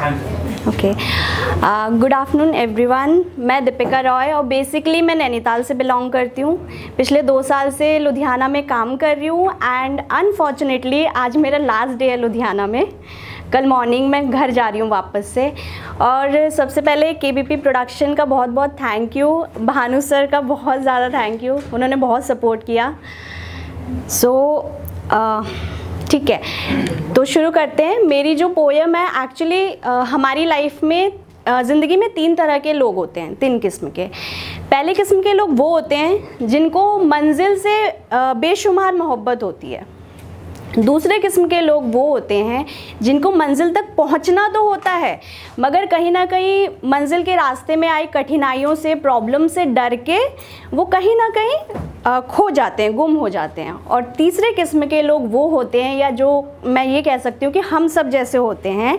Okay, good afternoon everyone. मैं दीपिका रॉय और basically मैं नैनीताल से बिलोंग करती हूँ। पिछले 2 साल से लुधियाना में काम कर रही हूँ एंड अनफॉर्चुनेटली आज मेरा लास्ट डे है लुधियाना में। कल मॉर्निंग मैं घर जा रही हूँ वापस से। और सबसे पहले केबीपी प्रोडक्शन का बहुत बहुत थैंक यू, भानु सर का बहुत ज़्यादा थैंक यू, उन्होंने बहुत सपोर्ट किया। ठीक है, तो शुरू करते हैं। मेरी जो पोएम है एक्चुअली हमारी लाइफ में ज़िंदगी में 3 तरह के लोग होते हैं, 3 किस्म के। पहले किस्म के लोग वो होते हैं जिनको मंजिल से बेशुमार मोहब्बत होती है। दूसरे किस्म के लोग वो होते हैं जिनको मंजिल तक पहुंचना तो होता है मगर कहीं ना कहीं मंजिल के रास्ते में आई कठिनाइयों से, प्रॉब्लम से डर के वो कहीं ना कहीं खो जाते हैं, गुम हो जाते हैं। और तीसरे किस्म के लोग वो होते हैं, या जो मैं ये कह सकती हूँ कि हम सब जैसे होते हैं,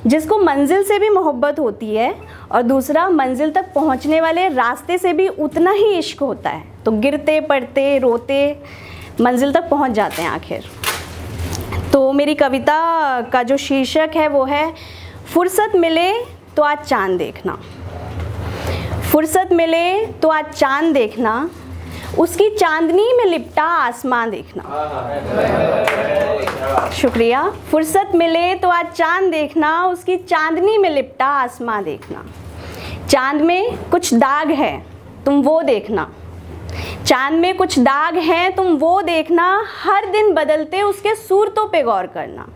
जिसको मंजिल से भी मोहब्बत होती है और दूसरा मंजिल तक पहुँचने वाले रास्ते से भी उतना ही इश्क होता है। तो गिरते पड़ते रोते मंजिल तक पहुँच जाते हैं आखिर। तो मेरी कविता का जो शीर्षक है वो है फुर्सत मिले तो आज चांद देखना। फुर्सत मिले तो आज चांद देखना, उसकी चांदनी में लिपटा आसमां देखना। शुक्रिया। फुर्सत मिले तो आज चांद देखना, उसकी चांदनी में लिपटा आसमां देखना। चांद में कुछ दाग है तुम वो देखना, चांद में कुछ दाग हैं तुम वो देखना। हर दिन बदलते उसके सूरतों पे गौर करना।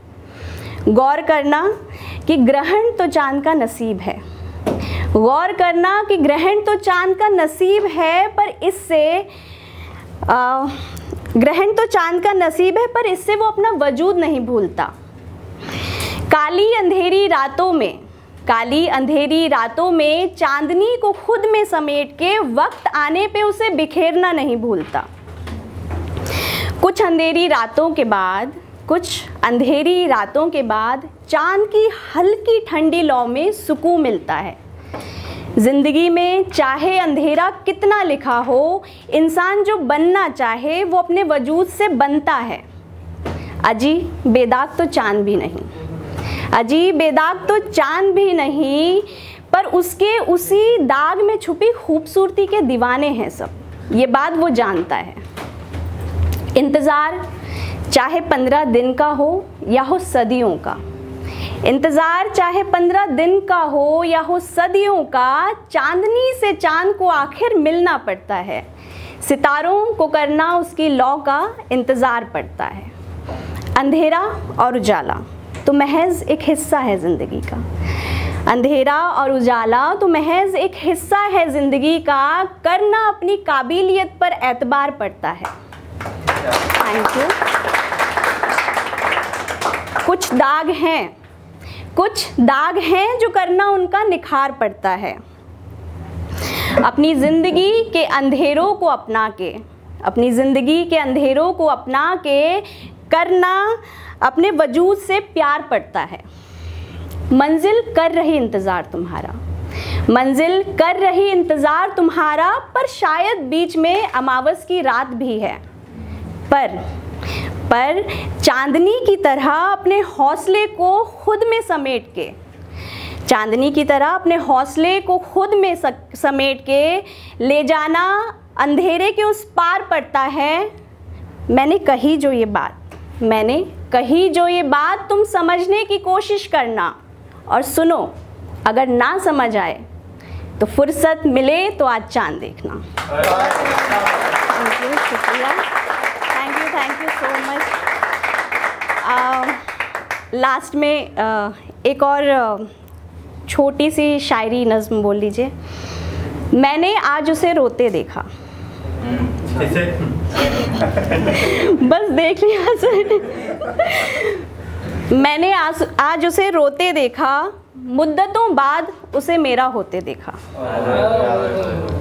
गौर करना कि ग्रहण तो चांद का नसीब है। गौर करना कि ग्रहण तो चांद का नसीब है, पर इससे ग्रहण तो चांद का नसीब है, पर इससे वो अपना वजूद नहीं भूलता। काली अंधेरी रातों में चांदनी को खुद में समेट के वक्त आने पे उसे बिखेरना नहीं भूलता। कुछ अंधेरी रातों के बाद चांद की हल्की ठंडी लौ में सुकून मिलता है। जिंदगी में चाहे अंधेरा कितना लिखा हो, इंसान जो बनना चाहे वो अपने वजूद से बनता है। अजी बेदाग तो चांद भी नहीं, पर उसके उसी दाग में छुपी खूबसूरती के दीवाने हैं सब, ये बात वो जानता है। इंतज़ार चाहे 15 दिन का हो या हो सदियों का, इंतज़ार चाहे 15 दिन का हो या हो सदियों का, चांदनी से चांद को आखिर मिलना पड़ता है। सितारों को करना उसकी लौ का इंतज़ार पड़ता है। अंधेरा और उजाला तो महज एक हिस्सा है ज़िंदगी का। अंधेरा और उजाला तो महज एक हिस्सा है ज़िंदगी का। करना अपनी काबिलियत पर एतबार पड़ता है। Thank you. कुछ दाग हैं जो करना उनका निखार पड़ता है। अपनी ज़िंदगी के अंधेरों को अपना के करना अपने वजूद से प्यार पड़ता है। मंजिल कर रही इंतज़ार तुम्हारा, पर शायद बीच में अमावस की रात भी है। पर चांदनी की तरह अपने हौसले को खुद में समेट के ले जाना अंधेरे के उस पार पड़ता है। मैंने कही जो ये बात तुम समझने की कोशिश करना, और सुनो अगर ना समझ आए तो फुर्सत मिले तो आज चांद देखना। थैंक यू, शुक्रिया। Thank you so much. Last में एक और छोटी सी शायरी नज़्म बोल लीजिए। मैंने आज उसे रोते देखा। बस देख लिया सर। मैंने आज उसे रोते देखा, मुद्दतों बाद उसे मेरा होते देखा।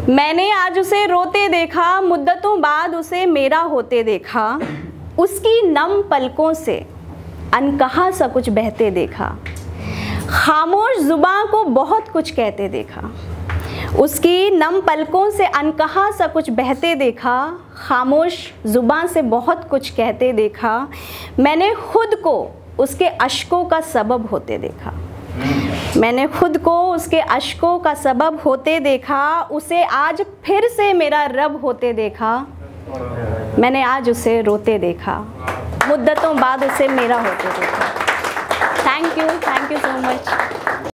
मैंने आज उसे रोते देखा, मुद्दतों बाद उसे मेरा होते देखा। उसकी नम पलकों से अनकहा सा कुछ बहते देखा। खामोश जुबां को बहुत कुछ कहते देखा। उसकी नम पलकों से अनकहा सा कुछ बहते देखा। खामोश जुबां से बहुत कुछ कहते देखा। मैंने खुद को उसके अश्कों का सबब होते देखा। मैंने खुद को उसके अश्कों का सबब होते देखा, उसे आज फिर से मेरा रब होते देखा। मैंने आज उसे रोते देखा, मुद्दतों बाद उसे मेरा होते देखा। Thank you so much.